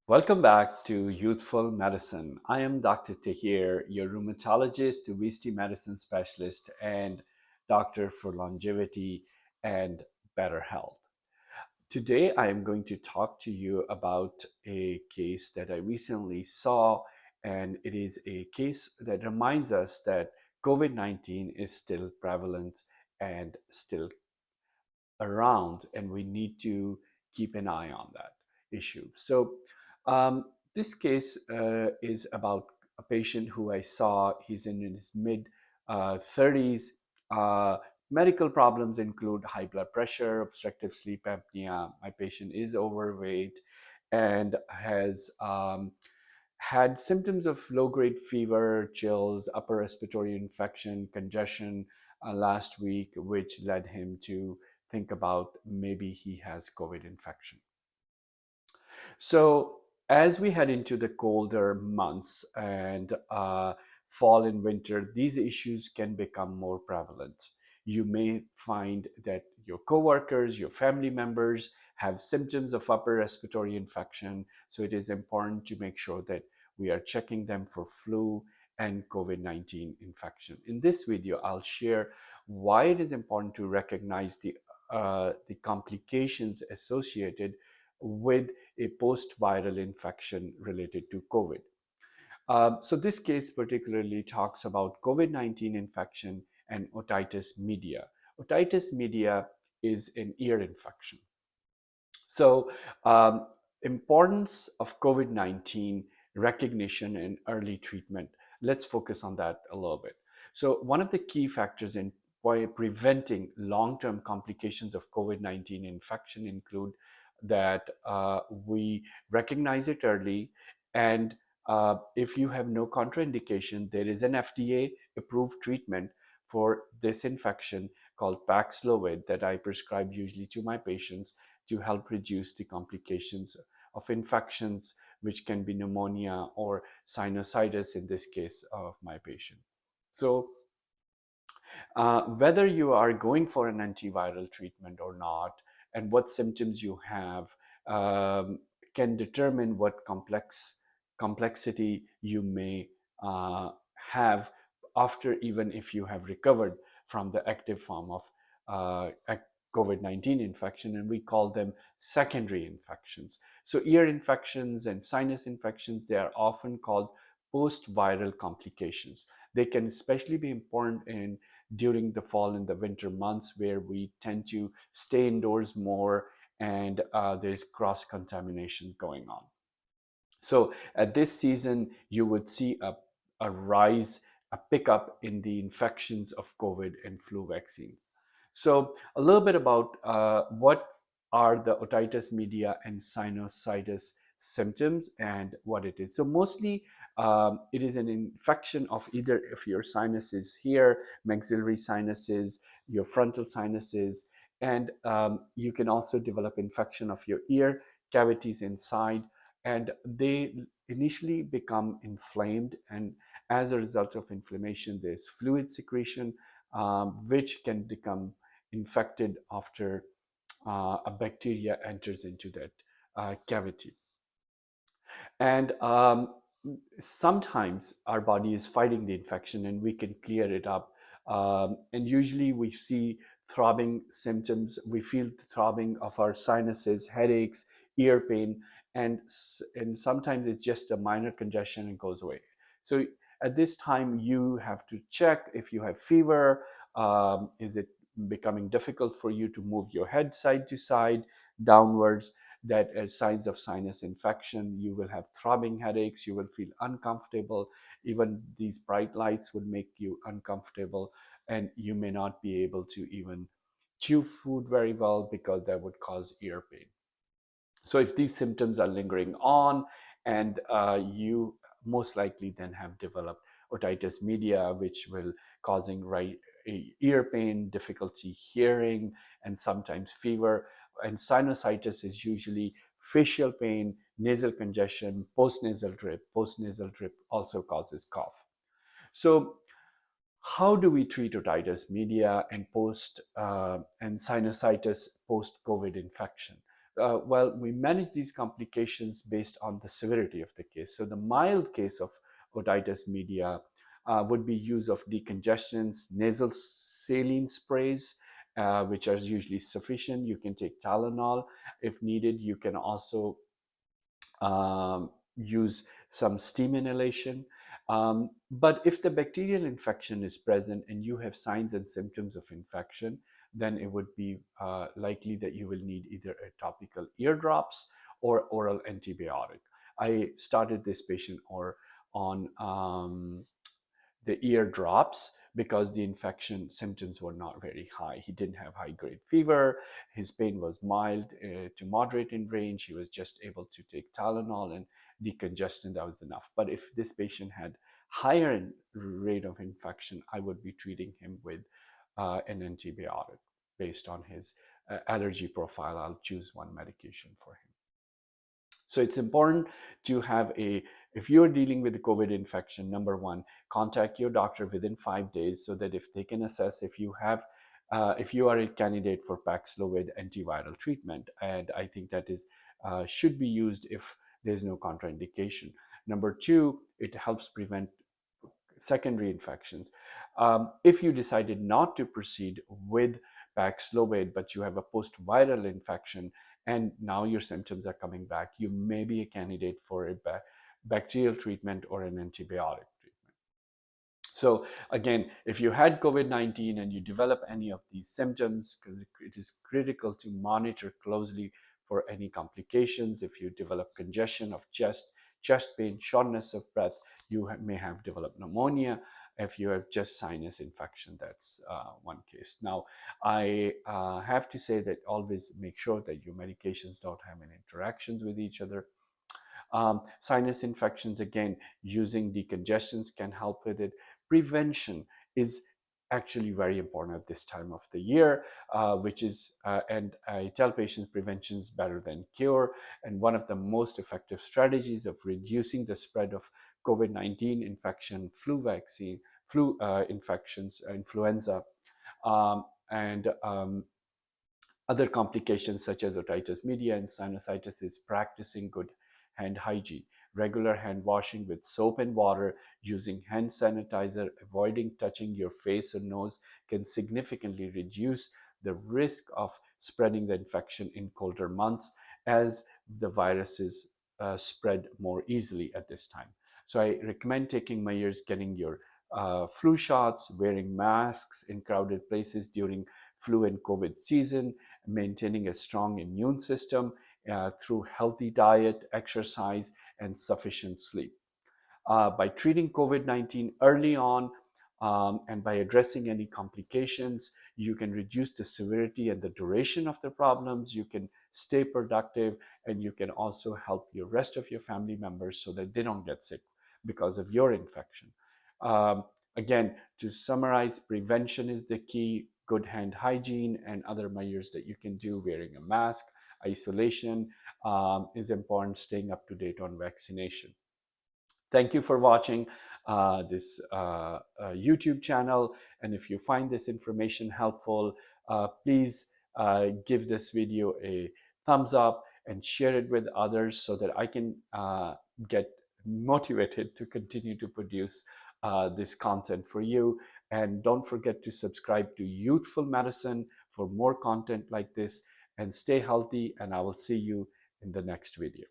Welcome back to Youthful Medicine. I am Dr. Tahir, your rheumatologist, obesity medicine specialist, and doctor for longevity and better health. Today, I am going to talk to you about a case that I recently saw, and it is a case that reminds us that COVID 19 is still prevalent and still around, and we need to keep an eye on that issue. This case is about a patient who I saw. He's in his mid 30s. Medical problems include high blood pressure, obstructive sleep apnea. My patient is overweight and has had symptoms of low-grade fever, chills, upper respiratory infection, congestion last week, which led him to think about maybe he has COVID infection. So as we head into the colder months and fall and winter, these issues can become more prevalent. You may find that your coworkers, your family members have symptoms of upper respiratory infection. So it is important to make sure that we are checking them for flu and COVID-19 infection. In this video, I'll share why it is important to recognize the complications associated with a post-viral infection related to COVID. So this case particularly talks about COVID-19 infection and otitis media. Otitis media is an ear infection. So importance of COVID-19 recognition and early treatment. Let's focus on that a little bit. So one of the key factors in preventing long-term complications of COVID-19 infection include that we recognize it early, and if you have no contraindication, there is an FDA approved treatment for this infection called Paxlovid that I prescribe usually to my patients to help reduce the complications of infections, which can be pneumonia or sinusitis in this case of my patient. So whether you are going for an antiviral treatment or not, and what symptoms you have, can determine what complexity you may have after, even if you have recovered from the active form of COVID-19 infection, and we call them secondary infections. So ear infections and sinus infections, they are often called post-viral complications. They can especially be important in during the fall and the winter months, where we tend to stay indoors more and there's cross contamination going on. So at this season, you would see a rise, a pickup in the infections of COVID and flu vaccines. So a little bit about what are the otitis media and sinusitis symptoms and what it is. So mostly it is an infection of either of your sinuses here, maxillary sinuses, your frontal sinuses, and you can also develop infection of your ear cavities inside, and they initially become inflamed, and as a result of inflammation there's fluid secretion, which can become infected after a bacteria enters into that cavity. And sometimes our body is fighting the infection and we can clear it up, and usually we see throbbing symptoms. We feel the throbbing of our sinuses, headaches, ear pain, and sometimes it's just a minor congestion and goes away. So at this time you have to check if you have fever. Is it becoming difficult for you to move your head side to side, downwards? That as signs of sinus infection. You will have throbbing headaches, you will feel uncomfortable, even these bright lights would make you uncomfortable, and you may not be able to even chew food very well because that would cause ear pain. So if these symptoms are lingering on, and you most likely then have developed otitis media, which will causing ear pain, difficulty hearing, and sometimes fever. And sinusitis is usually facial pain, nasal congestion, postnasal drip. Postnasal drip also causes cough. So how do we treat otitis media and sinusitis post COVID infection? Well, we manage these complications based on the severity of the case. So the mild case of otitis media would be use of decongestants, nasal saline sprays, which are usually sufficient. You can take Tylenol if needed. You can also use some steam inhalation. But if the bacterial infection is present and you have signs and symptoms of infection, then it would be likely that you will need either a topical ear drops or oral antibiotic. I started this patient or on the ear drops because the infection symptoms were not very high. He didn't have high grade fever. His pain was mild to moderate in range. He was just able to take Tylenol and decongestant. That was enough. But if this patient had higher rate of infection, I would be treating him with an antibiotic based on his allergy profile. I'll choose one medication for him. So it's important to have if you're dealing with the COVID infection, number one, contact your doctor within 5 days so that if they can assess if you are a candidate for Paxlovid antiviral treatment. And I think that should be used if there's no contraindication. Number two, it helps prevent secondary infections. If you decided not to proceed with Paxlovid, but you have a post-viral infection and now your symptoms are coming back, you may be a candidate for a bacterial treatment or an antibiotic treatment. So again, if you had COVID-19 and you develop any of these symptoms, it is critical to monitor closely for any complications. If you develop congestion of chest pain, shortness of breath, you may have developed pneumonia. If you have just sinus infection, that's one case. Now, I have to say that always make sure that your medications don't have any interactions with each other. Sinus infections, again, using decongestants can help with it. Prevention is actually very important at this time of the year, and I tell patients prevention is better than cure. And one of the most effective strategies of reducing the spread of COVID-19 infection, flu infections, influenza, and other complications such as otitis media and sinusitis is practicing good hand hygiene. Regular hand washing with soap and water, using hand sanitizer, avoiding touching your face or nose can significantly reduce the risk of spreading the infection in colder months as the viruses spread more easily at this time. So I recommend taking measures, getting your flu shots, wearing masks in crowded places during flu and COVID season, maintaining a strong immune system through healthy diet, exercise, and sufficient sleep. By treating COVID-19 early on and by addressing any complications, you can reduce the severity and the duration of the problems. You can stay productive, and you can also help your rest of your family members so that they don't get sick because of your infection. Again, to summarize, prevention is the key. Good hand hygiene and other measures that you can do, wearing a mask, isolation is important, staying up to date on vaccination. Thank you for watching this YouTube channel. And if you find this information helpful, please give this video a thumbs up and share it with others so that I can get motivated to continue to produce this content for you. And don't forget to subscribe to Youthful Medicine for more content like this, and stay healthy, and I will see you in the next video.